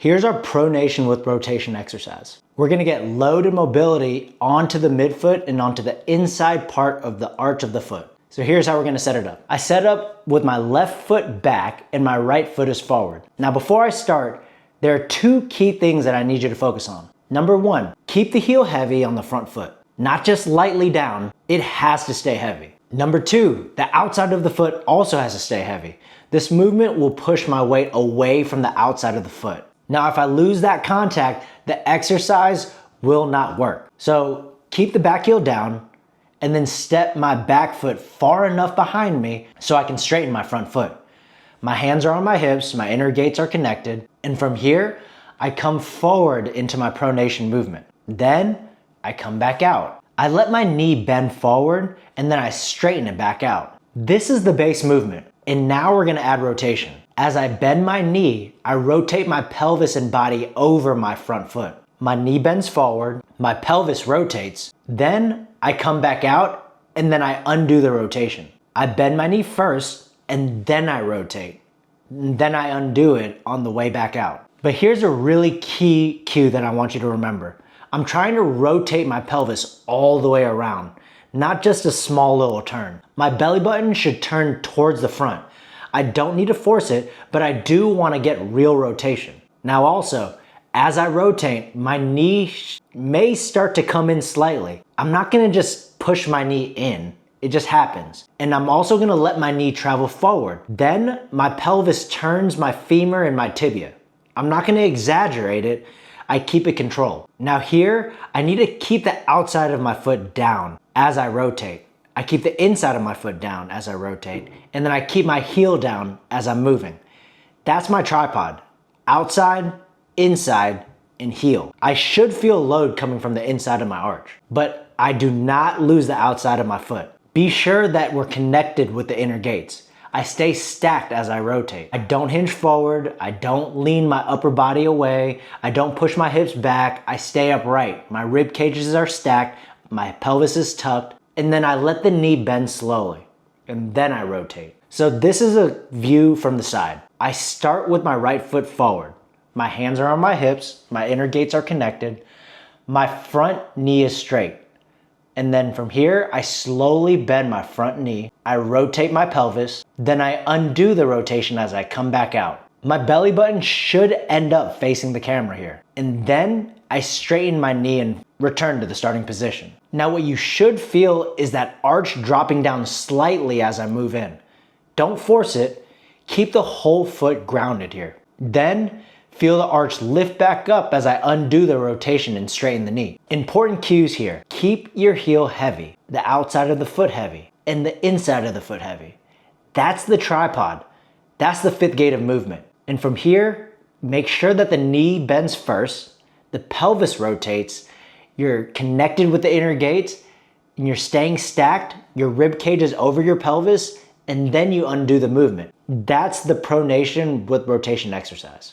Here's our pronation with rotation exercise. We're gonna get load and mobility onto the midfoot and onto the inside part of the arch of the foot. So here's how we're gonna set it up. I set up with my left foot back and my right foot is forward. Now before I start, there are two key things that I need you to focus on. Number one, keep the heel heavy on the front foot. Not just lightly down, it has to stay heavy. Number two, the outside of the foot also has to stay heavy. This movement will push my weight away from the outside of the foot. Now, if I lose that contact, the exercise will not work. So keep the back heel down and then step my back foot far enough behind me so I can straighten my front foot. My hands are on my hips, my inner gates are connected, and from here, I come forward into my pronation movement. Then I come back out. I let my knee bend forward and then I straighten it back out. This is the base movement. And now we're gonna add rotation. As I bend my knee, I rotate my pelvis and body over my front foot. My knee bends forward, my pelvis rotates, then I come back out and then I undo the rotation. I bend my knee first and then I rotate. And then I undo it on the way back out. But here's a really key cue that I want you to remember. I'm trying to rotate my pelvis all the way around, not just a small little turn. My belly button should turn towards the front. I don't need to force it, but I do want to get real rotation. Now also, as I rotate, my knee may start to come in slightly. I'm not going to just push my knee in. It just happens. And I'm also going to let my knee travel forward. Then my pelvis turns my femur and my tibia. I'm not going to exaggerate it. I keep it controlled. Now here, I need to keep the outside of my foot down as I rotate. I keep the inside of my foot down as I rotate, and then I keep my heel down as I'm moving. That's my tripod. Outside, inside, and heel. I should feel load coming from the inside of my arch, but I do not lose the outside of my foot. Be sure that we're connected with the inner gates. I stay stacked as I rotate. I don't hinge forward. I don't lean my upper body away. I don't push my hips back. I stay upright. My rib cages are stacked. My pelvis is tucked. And then I let the knee bend slowly. And then I rotate. So this is a view from the side. I start with my right foot forward. My hands are on my hips. My inner gates are connected. My front knee is straight. And then from here, I slowly bend my front knee. I rotate my pelvis. Then I undo the rotation as I come back out. My belly button should end up facing the camera here. And then I straighten my knee and return to the starting position. Now what you should feel is that arch dropping down slightly as I move in. Don't force it. Keep the whole foot grounded here. Then feel the arch lift back up as I undo the rotation and straighten the knee. Important cues here. Keep your heel heavy, the outside of the foot heavy, and the inside of the foot heavy. That's the tripod. That's the fifth gate of movement. And from here, make sure that the knee bends first, the pelvis rotates, you're connected with the inner gates, and you're staying stacked, your rib cage is over your pelvis, and then you undo the movement. That's the pronation with rotation exercise.